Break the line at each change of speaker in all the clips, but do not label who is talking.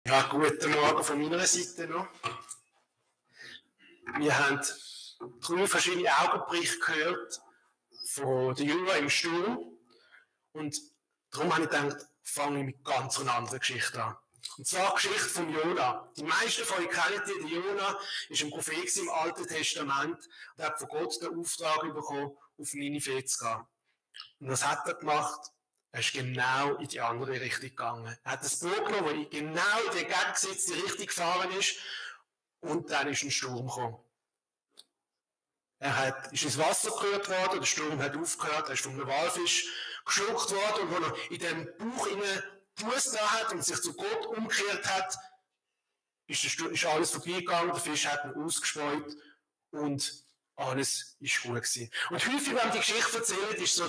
Ja, guten Morgen von meiner Seite noch. Wir haben 3 verschiedene Augenblicke gehört von den Jüngern im Sturm. Und darum habe ich gedacht, fange ich mit ganz einer anderen Geschichte an. Und zwar die Geschichte von Jona. Die meisten von euch kennen die. Der Jona ist ein Prophet im Alten Testament und hat von Gott den Auftrag bekommen, auf Ninive zu gehen. Und was hat er gemacht? Er ist genau in die andere Richtung gegangen. Er hat das Boot genommen, das genau in die entgegengesetzte Richtung gefahren ist. Und dann ist ein Sturm gekommen. Ist ins Wasser gerührt worden, der Sturm hat aufgehört, er ist von einem Walfisch geschluckt worden. Und als er in den Bauch Fuß da hat und sich zu Gott umgekehrt hat, ist alles vorbeigegangen, der Fisch hat ihn ausgespäut und alles ist gut gewesen. Und häufig, wenn man die Geschichte erzählt, ist so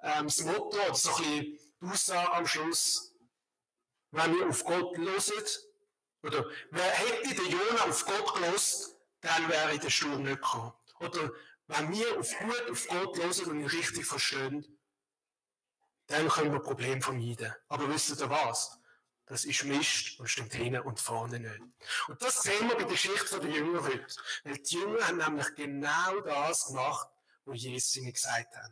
das Motto oder so ein bisschen die Aussage am Schluss, wenn wir auf Gott hören, oder wer hätte den Jona auf Gott gehört, dann wäre der Sturm nicht gekommen. Oder wenn wir auf Gott hören und ihn richtig verstehen, dann können wir Probleme vermeiden. Aber wisst ihr was? Das ist Mist und stimmt hinten und vorne nicht. Und das sehen wir bei der Geschichte der Jünger heute. Weil die Jünger haben nämlich genau das gemacht, was Jesus ihnen gesagt hat.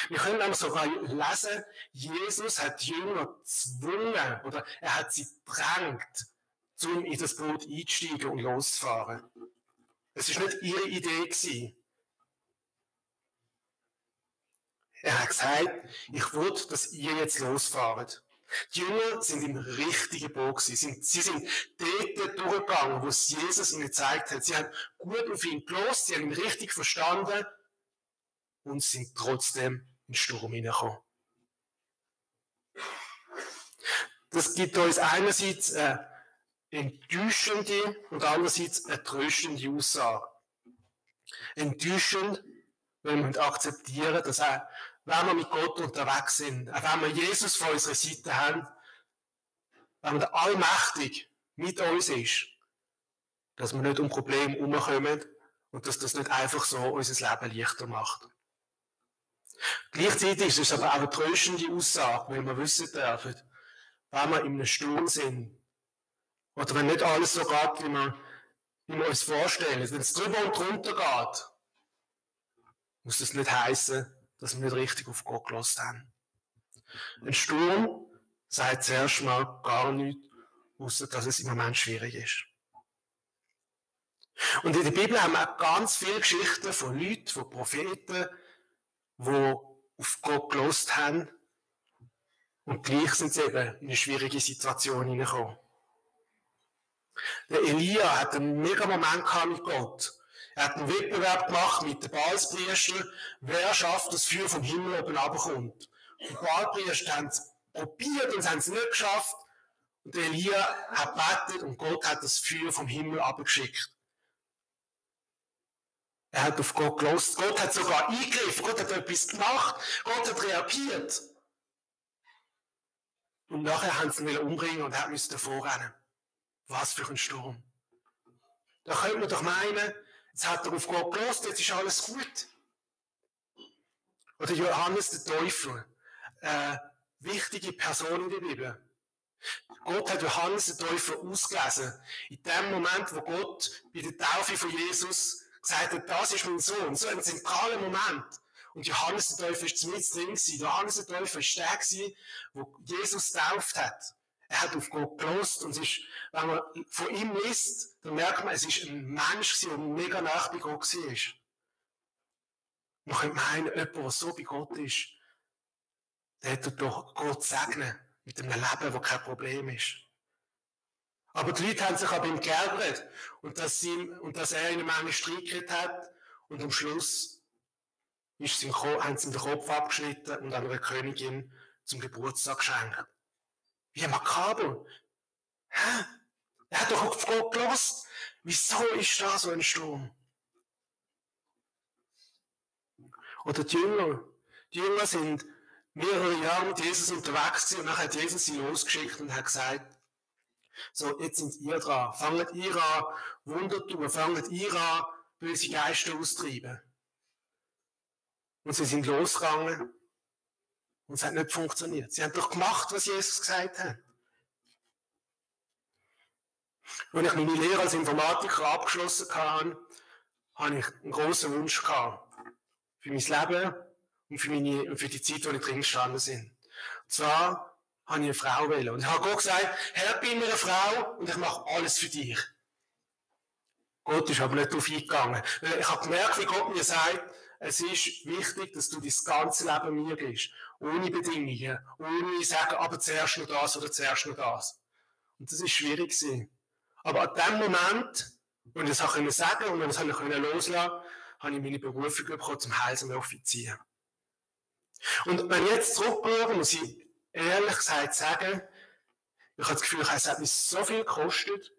Wir können nämlich sogar lesen, Jesus hat die Jünger gezwungen, oder er hat sie gedrängt, um in das Boot einzusteigen und loszufahren. Es war nicht ihre Idee gewesen. Er hat gesagt, ich will, dass ihr jetzt losfahrt. Die Jünger sind im richtigen Boot gewesen. Sie sind dort durchgegangen, wo es Jesus ihnen gezeigt hat. Sie haben gut auf ihn gelost, sie haben ihn richtig verstanden und sind trotzdem in den Sturm hineingekommen. Das gibt uns einerseits eine enttäuschende und andererseits eine tröstende Aussage. Enttäuschend, weil wir akzeptieren, dass auch, wenn wir mit Gott unterwegs sind, auch wenn wir Jesus vor unserer Seite haben, wenn der Allmächtige mit uns ist, dass wir nicht um Probleme herumkommen und dass das nicht einfach so unser Leben leichter macht. Gleichzeitig ist es aber auch eine tröstende Aussage, weil wir wissen dürfen, wenn wir in einem Sturm sind, oder wenn nicht alles so geht, wie wir uns vorstellen, wenn es drüber und drunter geht, muss das nicht heissen, dass wir nicht richtig auf Gott gehört haben. Ein Sturm sagt zuerst mal gar nichts, ausser dass es im Moment schwierig ist. Und in der Bibel haben wir auch ganz viele Geschichten von Leuten, von Propheten, die auf Gott gehört haben und gleich sind sie eben in eine schwierige Situation hineingekommen. Der Elia hat einen mega Moment gehabt mit Gott. Er hat einen Wettbewerb gemacht mit den Baalspriestern, wer schafft, dass das Feuer vom Himmel oben runterkommt. Und die Baalspriester haben es probiert und haben es nicht geschafft. Und der Elia hat gebetet und Gott hat das Feuer vom Himmel abgeschickt. Er hat auf Gott gehört. Gott hat sogar eingegriffen. Gott hat etwas gemacht. Gott hat reagiert. Und nachher haben sie ihn umbringen und er musste davor rennen. Was für ein Sturm. Da könnte man doch meinen, jetzt hat er auf Gott gehört, jetzt ist alles gut. Oder Johannes der Täufer, eine wichtige Person in der Bibel. Gott hat Johannes der Täufer ausgelesen. In dem Moment, wo Gott bei der Taufe von Jesus gesagt hat, das ist mein Sohn, so ein zentraler Moment. Und Johannes der Täufer war mit drin gewesen. Johannes der Täufer war der gewesen, wo Jesus getauft hat. Er hat auf Gott gehört und es ist, wenn man von ihm liest, dann merkt man, es ist ein Mensch, der mega nah bei Gott war. Man könnte meinen, jemand, der so bei Gott ist, der hätte doch Gott segnen mit einem Leben, das kein Problem ist. Aber die Leute haben sich an ihm geärgert und dass er ihnen einen Streit gekriegt hat und am Schluss haben sie ihm den Kopf abgeschnitten und einer Königin zum Geburtstag geschenkt. Wie makaber. Hä? Er hat doch auf Gott gehört. Wieso ist da so ein Sturm? Oder die Jünger sind mehrere Jahre mit Jesus unterwegs gewesen und dann hat Jesus sie losgeschickt und hat gesagt, so, jetzt sind ihr dran. Fangt ihr an, Wunder tun. Fangt ihr an, böse Geister austreiben. Und sie sind losgegangen. Und es hat nicht funktioniert. Sie haben doch gemacht, was Jesus gesagt hat. Als ich meine Lehre als Informatiker abgeschlossen hatte, hatte ich einen grossen Wunsch gehabt. Für mein Leben und für die Zeit, in der ich drin gestanden bin. Und zwar habe ich eine Frau wollen. Und ich habe Gott gesagt, Herr, bin mir eine Frau und ich mache alles für dich. Gott ist aber nicht darauf eingegangen. Ich habe gemerkt, wie Gott mir sagt, es ist wichtig, dass du dein ganze Leben mir gibst. Ohne Bedingungen. Ohne sagen, aber zuerst noch das oder zuerst noch das. Und das ist schwierig gewesen. Aber an dem Moment, wo ich das auch sagen und wenn ich es loslassen konnte, habe ich meine Berufung bekommen zum Heilsarmee-Offizier. Und wenn ich jetzt zurückschaue, muss ich ehrlich gesagt sagen, ich habe das Gefühl, es hat mich so viel gekostet,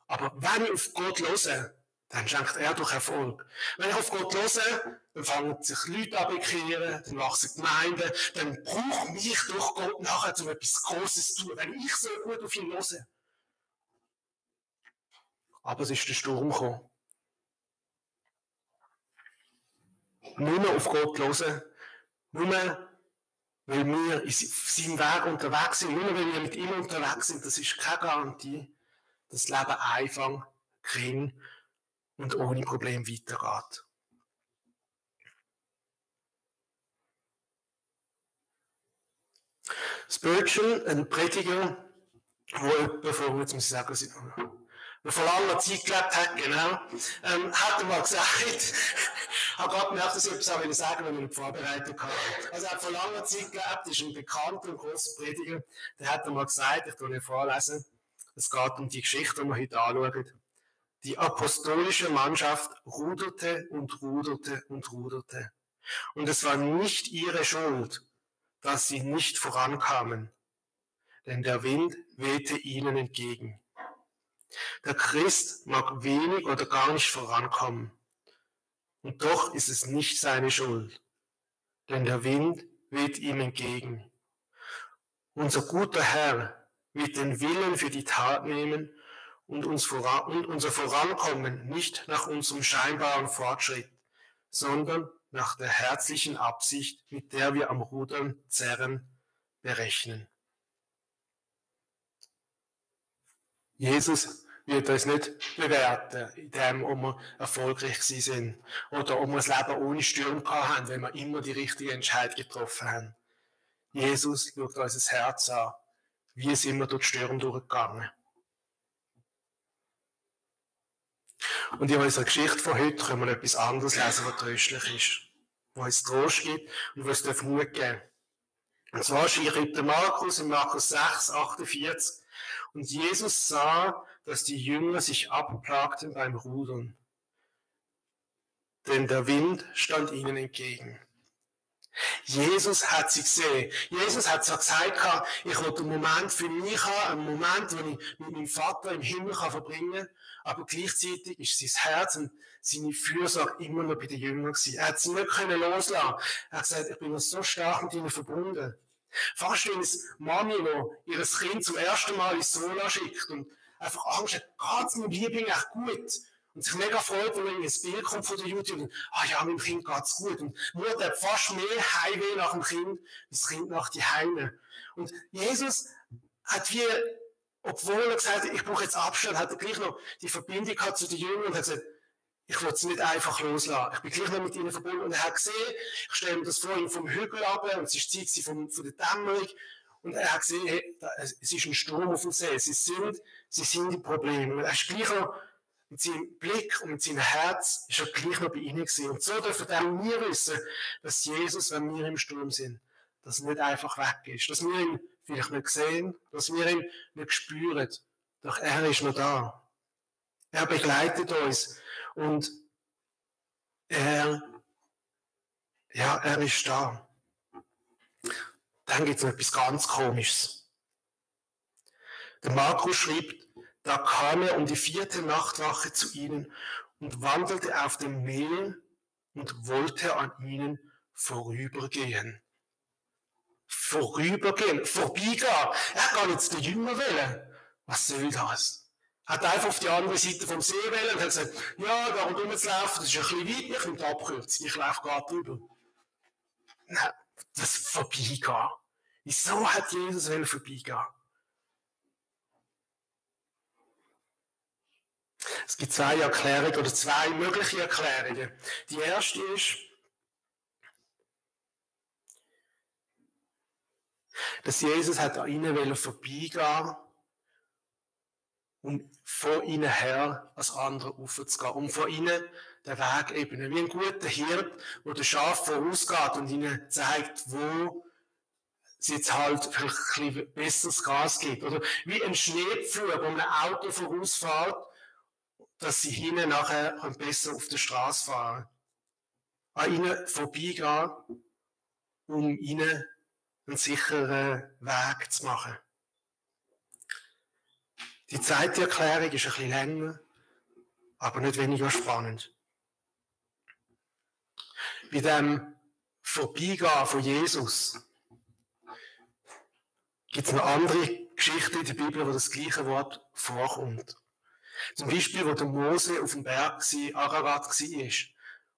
aber wenn ich auf Gott höre, dann schenkt er durch Erfolg. Wenn ich auf Gott höre, dann fangen sich Leute an zu bekehren, dann wachsen Gemeinden, dann braucht mich durch Gott nachher, um etwas Großes zu tun, wenn ich so gut auf ihn höre. Aber es ist der Sturm gekommen. Nur auf Gott hören, nur weil wir auf seinem Weg unterwegs sind, nur weil wir mit ihm unterwegs sind, das ist keine Garantie, dass das Leben einfach, gering und ohne Problem weitergeht. Spurgeon, ein Prediger, der jetzt muss ich sagen, der vor langer Zeit gelebt hat, genau, hat einmal gesagt, ich habe gerade gemerkt, dass ich etwas auch sagen wenn ich nicht vorbereitet habe. Also er hat vor langer Zeit gelebt, ist ein bekannter und grosser Prediger, der hat einmal gesagt, ich tue ihn vorlesen, es geht um die Geschichte, die wir heute anschauen. Die apostolische Mannschaft ruderte und ruderte und ruderte. Und es war nicht ihre Schuld, dass sie nicht vorankamen, denn der Wind wehte ihnen entgegen. Der Christ mag wenig oder gar nicht vorankommen. Und doch ist es nicht seine Schuld, denn der Wind weht ihm entgegen. Unser guter Herr wird den Willen für die Tat nehmen und unser Vorankommen nicht nach unserem scheinbaren Fortschritt, sondern nach der herzlichen Absicht, mit der wir am Rudern zerren, berechnen. Jesus wird uns nicht bewerten, indem wir erfolgreich sind oder ob wir das Leben ohne Stürme haben, wenn wir immer die richtige Entscheidung getroffen haben. Jesus schaut uns das Herz an. Wie sind wir durch die Stürme durchgegangen? Und in unserer Geschichte von heute können wir etwas anderes lesen, was tröstlich ist, was uns Trost gibt und was es Mut geben darf. Und zwar schreibt der Markus in Markus 6, 48, und Jesus sah, dass die Jünger sich abplagten beim Rudern, denn der Wind stand ihnen entgegen. Jesus hat sie gesehen. Jesus hat so gesagt, ich will einen Moment für mich haben, einen Moment, den ich mit meinem Vater im Himmel verbringen kann, aber gleichzeitig ist sein Herz und seine Fürsorge immer noch bei den Jüngern gewesen. Er hat sie nicht loslassen können. Er hat gesagt, ich bin noch so stark mit ihnen verbunden. Fast wie eine Mami, die ihr Kind zum ersten Mal ins Sola schickt und einfach Angst hat, geht es meinem Liebling echt gut? Und sich mega freut, wenn ein Bild kommt von der YouTube und, ja, meinem Kind geht's gut. Und die Mutter hat fast mehr Heimweh nach dem Kind, als das Kind nach die Heime. Und Jesus hat wie, obwohl er gesagt hat, ich brauche jetzt Abstand, hat er gleich noch die Verbindung gehabt zu den Jüngern und hat gesagt, ich will sie nicht einfach loslassen. Ich bin gleich noch mit ihnen verbunden. Und er hat gesehen, ich stelle mir das vor, ihm vom Hügel runter, und es ist Zeit von der Dämmerung. Und er hat gesehen, hey, es ist ein Sturm auf dem See. Sie sind die Probleme. Und er ist gleich noch mit seinem Blick und mit seinem Herz ist er gleich noch bei ihnen gewesen. Und so dürfen auch wir wissen, dass Jesus, wenn wir im Sturm sind, dass er nicht einfach weg ist. Dass wir ihn vielleicht nicht sehen, dass wir ihn nicht spüren. Doch er ist noch da. Er begleitet uns. Und er ist da. Dann gibt es noch etwas ganz Komisches. Der Markus schreibt, da kam er um die 4. Nachtwache zu ihnen und wandelte auf dem Meer und wollte an ihnen vorübergehen. Vorübergehen, vorbeigehen. Er hat gar nicht zu den Jüngern wollen. Was soll das? Hat einfach auf die andere Seite vom See wollen und hat gesagt, ja, da rundherum zu laufen, das ist ein bisschen weit, ich nehme die Abkürzung, ich laufe gerade drüber. Nein, das Vorbeigehen. Wieso hat Jesus vorbeigehen? Es gibt zwei Erklärungen oder zwei mögliche Erklärungen. Die erste ist, dass Jesus hat an ihnen vorbeigehen und von ihnen her als andere aufzugehen. Um von ihnen den Weg ebnen. Wie ein guter Hirt, der den Schaf vorausgeht und ihnen zeigt, wo sie jetzt halt vielleicht ein bisschen besseres Gas gibt. Oder wie ein Schneepflug, wo ein Auto vorausfährt, dass sie hinten nachher besser auf der Straße fahren. An ihnen vorbeigehen, um ihnen einen sicheren Weg zu machen. Die zweite Erklärung ist ein bisschen länger, aber nicht weniger spannend. Bei dem Vorbeigehen von Jesus gibt es noch andere Geschichten in der Bibel, wo das gleiche Wort vorkommt. Zum Beispiel, wo der Mose auf dem Berg Ararat war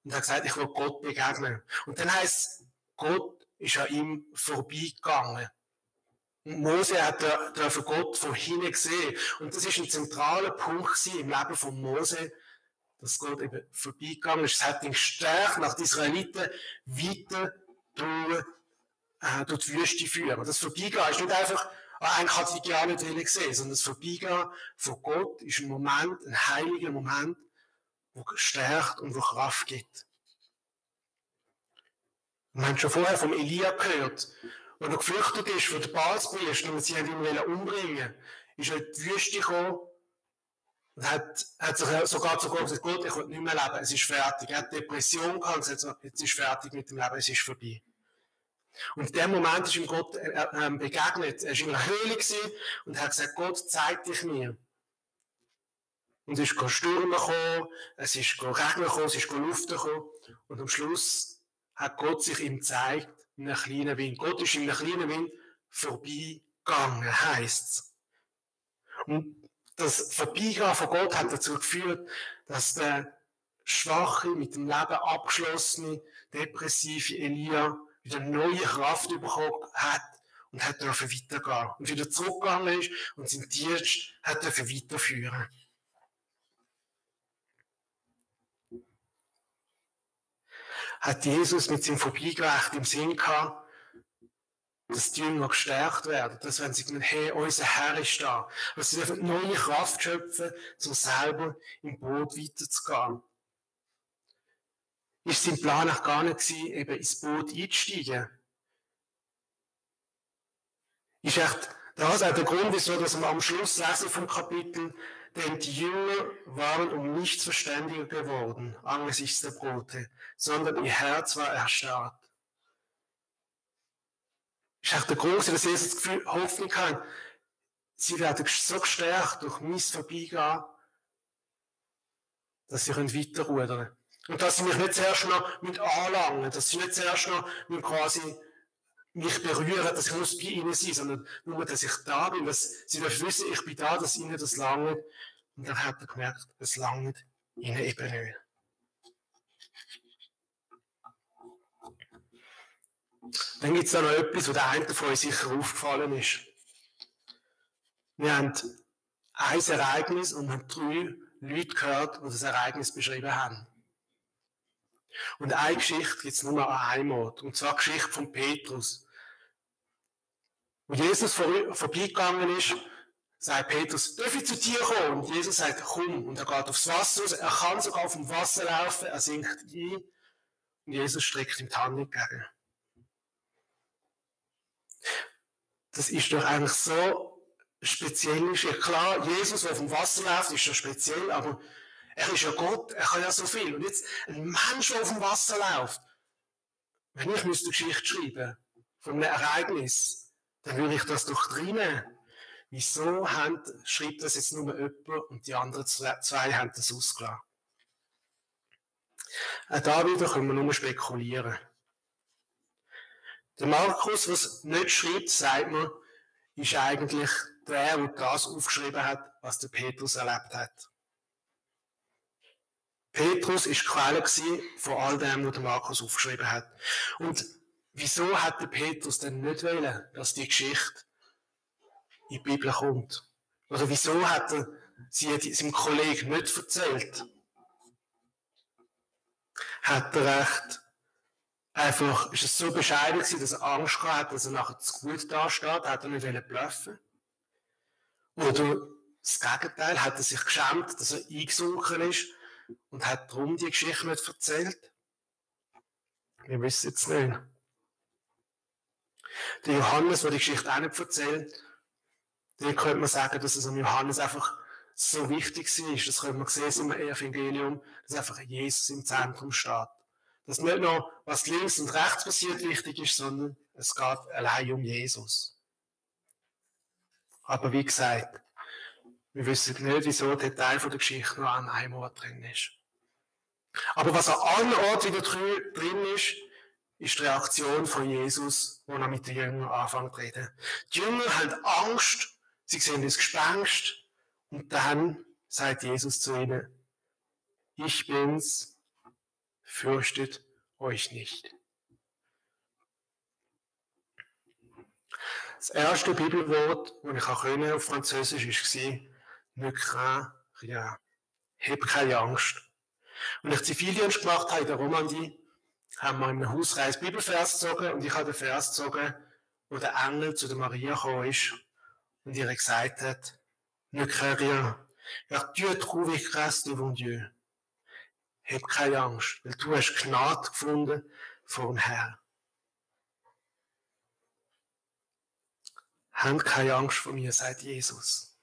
und hat gesagt, ich will Gott begegnen. Und dann heisst es, Gott ist an ihm vorbeigegangen. Und Mose hat Gott von hinten gesehen. Und das ist ein zentraler Punkt im Leben von Mose, dass Gott eben vorbeigegangen ist. Es hat ihn gestärkt, nach den Israeliten weiter durch die Wüste führen. Das Vorbeigehen ist nicht einfach, eigentlich hat ich ja nicht gesehen, sondern das Vorbeigehen von Gott ist ein Moment, ein heiliger Moment, der stärkt und der Kraft gibt. Wir haben schon vorher vom Elia gehört, als er geflüchtet ist von den Baalspriestern und sie ihn umbringen, ist er in die Wüste gekommen und hat sich sogar zu Gott gesagt, Gott, ich will nicht mehr leben, es ist fertig. Er hat Depression gehabt und gesagt, jetzt ist fertig mit dem Leben, es ist vorbei. Und in dem Moment ist ihm Gott begegnet. Er war in einer Höhle und hat gesagt, Gott, zeig dich mir. Und es ist Stürme gekommen, es ist Regen gekommen, es ist Luft gekommen. Und am Schluss hat Gott sich ihm gezeigt, in einem kleinen Wind. Gott ist in einem kleinen Wind vorbeigegangen, heisst es. Und das Vorbeigehen von Gott hat dazu geführt, dass der schwache, mit dem Leben abgeschlossene, depressive Elia wieder neue Kraft bekommen hat und hat dürfen weitergehen. Und wieder zurückgegangen ist und seinen Dienst hat dürfen weiterführen. Hat Jesus mit seinem Vorbeigehen echt im Sinn gehabt, dass die Jünger gestärkt werden, dass wenn sie sagen, hey, unser Herr ist da, dass sie dürfen neue Kraft schöpfen, um selber im Boot weiterzugehen. Ist sein Plan auch gar nicht gewesen, eben ins Boot einzusteigen? Ist echt das auch der Grund, wieso dass wir am Schluss lesen vom Kapitel, denn die Jünger waren um nichts verständiger geworden angesichts der Brote, sondern ihr Herz war erstarrt. Ist echt der Grund, dass Jesus das Gefühl, Hoffnung haben, sie werden so gestärkt durch mein Vorbeigehen, dass sie weiterrudern können. Und dass sie mich nicht zuerst noch mit anlangen, dass sie nicht zuerst noch mit quasi mich berühren, dass ich bei ihnen sein muss, sondern nur, dass ich da bin, dass sie wissen, ich bin da, dass ihnen das langt. Und dann hat er gemerkt, es langt ihnen eben nicht. Dann gibt es da noch etwas, was der einen von euch sicher aufgefallen ist. Wir haben ein Ereignis und haben 3 Leute gehört, die das Ereignis beschrieben haben. Und eine Geschichte gibt es nur an einem Ort, und zwar die Geschichte von Petrus. Wo Jesus vorbeigegangen ist, sagt Petrus, darf ich zu dir kommen? Und Jesus sagt, komm. Und er geht aufs Wasser raus, er kann sogar auf dem Wasser laufen, er sinkt ein und Jesus streckt ihm die Hand entgegen. Das ist doch eigentlich so speziell. Klar, Jesus, der auf dem Wasser läuft, ist ja speziell, aber er ist ja Gott, er kann ja so viel. Und jetzt ein Mensch, der auf dem Wasser läuft, wenn ich eine Geschichte schreiben von einem Ereignis, dann würde ich das doch drinnen. Wieso schreibt das jetzt nur jemand und die anderen 2 haben das ausgelassen? Auch da wieder können wir nur spekulieren. Der Markus, was nicht schreibt, sagt man, ist eigentlich der das aufgeschrieben hat, was der Petrus erlebt hat. Petrus war die Quelle von all dem, was der Markus aufgeschrieben hat. Und wieso hat der Petrus denn nicht wollen, dass die Geschichte in die Bibel kommt? Oder wieso hat er sie hat seinem Kollegen nicht erzählt, hat er recht einfach, ist es so bescheiden gewesen, dass er Angst gehabt hat, dass er nachher zu gut dasteht, hat er nicht bluffen. Oder das Gegenteil, hat er sich geschämt, dass er eingesunken ist und hat darum die Geschichte nicht erzählt? Wir wissen es nicht. Der Johannes, der die Geschichte auch nicht erzählt, den könnte man sagen, dass es am Johannes einfach so wichtig ist. Das könnte man sehen im Evangelium, dass einfach Jesus im Zentrum steht. Dass nicht nur, was links und rechts passiert, wichtig ist, sondern es geht allein um Jesus. Aber wie gesagt, wir wissen nicht, wieso der Teil der Geschichte nur an einem Ort drin ist. Aber was an allen Orten wieder drin ist, ist die Reaktion von Jesus, wo er mit den Jüngern anfängt zu reden. Die Jünger haben Angst, sie sehen das Gespenst und dann sagt Jesus zu ihnen, ich bin's, fürchtet euch nicht. Das erste Bibelwort, das ich auf Französisch war, ne crains rien. Hab keine Angst. Und ich Zivildienst gemacht habe in der Romandie, haben wir in einem Hausreis Bibelvers gezogen und ich habe den Vers gezogen, wo der Engel zu der Maria gekommen ist und ihr gesagt hat, ne crains rien, car tu as trouvé grâce devant Dieu. Hab keine Angst, weil du hast Gnade gefunden vor dem Herrn. Habt keine Angst vor mir, sagt Jesus.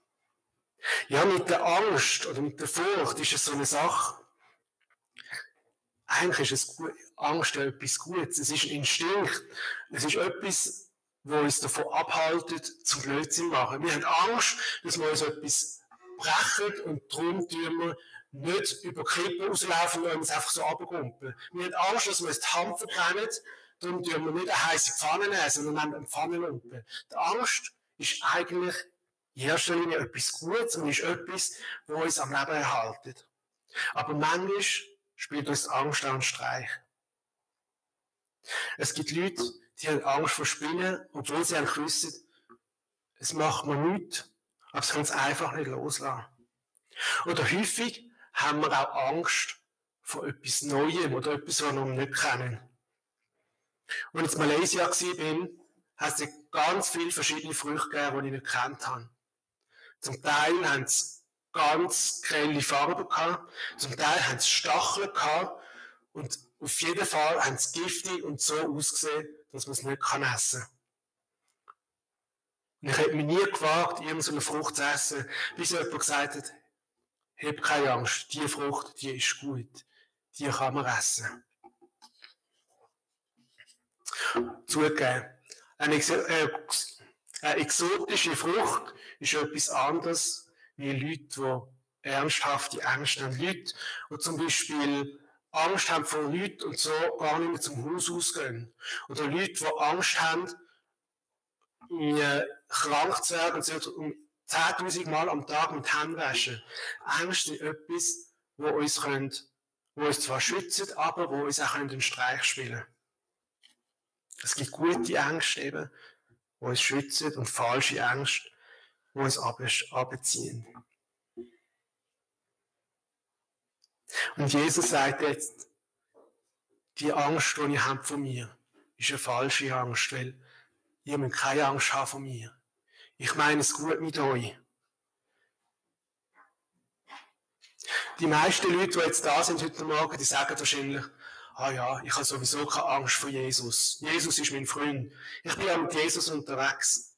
Ja, mit der Angst oder mit der Furcht ist es so eine Sache. Eigentlich ist Angst ja etwas Gutes. Es ist ein Instinkt. Es ist etwas, was uns davon abhaltet, zum Blödsinn zu machen. Wir haben Angst, dass wir uns etwas brechen und darum tun wir nicht über Klippen rauslaufen und uns einfach so runterkumpeln. Wir haben Angst, dass wir uns die Hand verbrennen, darum tun wir nicht eine heisse Pfanne nehmen, sondern nehmen eine Pfannenlumpe. Die Angst ist eigentlich in erster Linie etwas Gutes und ist etwas, was uns am Leben erhaltet. Aber manchmal spielt uns Angst auch einen Streich. Es gibt Leute, die haben Angst vor Spinnen, obwohl sie eigentlich wissen, es macht mir nichts, aber sie können es einfach nicht loslassen. Oder häufig haben wir auch Angst vor etwas Neuem oder etwas, was wir noch nicht kennen. Als ich in Malaysia war, hat es ganz viele verschiedene Früchte gegeben, die ich nicht gekannt habe. Zum Teil haben sie ganz grelle Farben gehabt, zum Teil haben sie Stacheln gehabt und auf jeden Fall haben sie giftig und so ausgesehen, dass man es nicht essen kann. Und ich hätte mich nie gewagt, irgend so eine Frucht zu essen, bis jemand gesagt hat, hab keine Angst, diese Frucht, die ist gut, die kann man essen. Zugegeben, eine exotische Frucht ist etwas anderes wie Leute, die ernsthafte Ängste haben. Leute, die zum Beispiel Angst haben vor Leuten und so gar nicht mehr zum Haus ausgehen. Oder Leute, die Angst haben, krank zu werden und sie um 10.000 Mal am Tag mit Händen waschen. Ängste ist etwas, wo uns zwar schützt, aber wo uns auch einen Streich spielen können. Es gibt gute Ängste eben, die uns schützen und falsche Ängste, die uns abziehen. Und Jesus sagt jetzt, die Angst, die ihr habt von mir, ist eine falsche Angst, weil ihr müsst keine Angst haben von mir. Ich meine es gut mit euch. Die meisten Leute, die jetzt da sind heute Morgen, die sagen wahrscheinlich, ah ja, ich habe sowieso keine Angst vor Jesus. Jesus ist mein Freund. Ich bin ja mit Jesus unterwegs.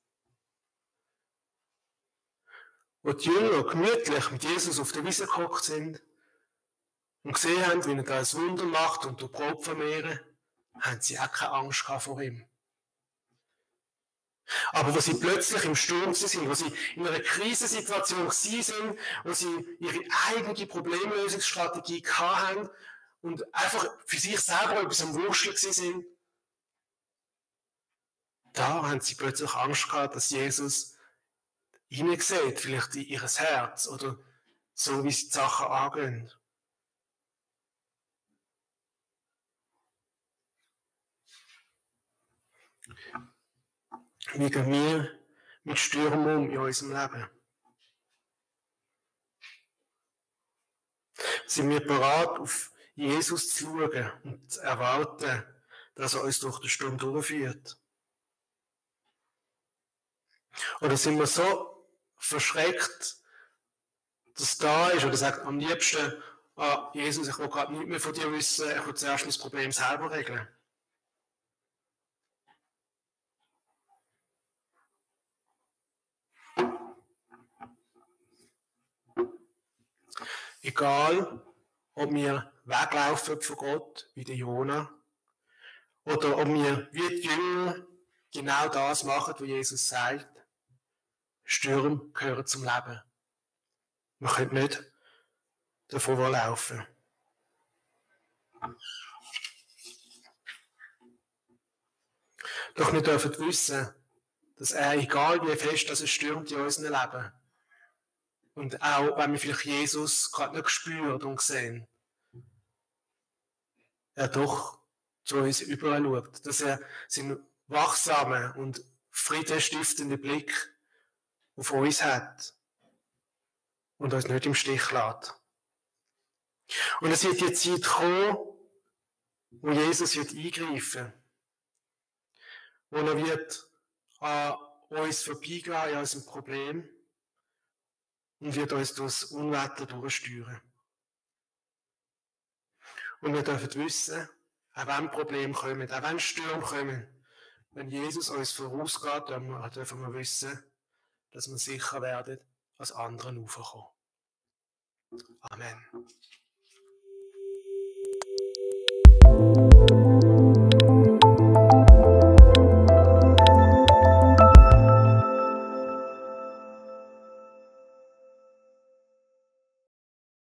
Als die Jünger gemütlich mit Jesus auf der Wiese gehockt sind und gesehen haben, wie er da ein Wunder macht und durch Brot vermehren, haben sie auch keine Angst vor ihm. Aber wo sie plötzlich im Sturm sind, wo sie in einer Krisensituation sind, wo sie ihre eigene Problemlösungsstrategie hatten und einfach für sich selber etwas am Wurschteln sind, da haben sie plötzlich Angst gehabt, dass Jesus ihnen sieht, vielleicht in ihr Herz oder so, wie sie die Sachen angehen. Wie gehen wir mit Stürmen um in unserem Leben? Sind wir bereit, auf Jesus zu schauen und zu erwarten, dass er uns durch die Stunde durchführt? Oder sind wir so verschreckt, dass da ist, oder sagt am liebsten, Jesus, ich will gerade nichts mehr von dir wissen, ich will zuerst mein Problem selber regeln? Egal, ob wir weglaufen von Gott, wie der Jona, oder ob wir wie die Jünger genau das machen, was Jesus sagt. Stürme gehören zum Leben. Man könnte nicht davon laufen. Doch wir dürfen wissen, dass egal wie fest es stürmt in unserem Leben, und auch wenn wir vielleicht Jesus gerade nicht spüren und sehen, er doch zu uns überall schaut, dass er seinen wachsamen und friedenstiftenden Blick auf uns hat und uns nicht im Stich lässt. Und es wird die Zeit kommen, wo Jesus wird eingreifen, wo er wird an uns vorbeigehen, an unserem Problem, und wird uns durchs Unwetter durchsteuern. Und wir dürfen wissen, auch wenn Probleme kommen, auch wenn Stürme kommen, wenn Jesus uns vorausgeht, dürfen wir wissen, dass wir sicher werden, als anderen raufkommen. Amen.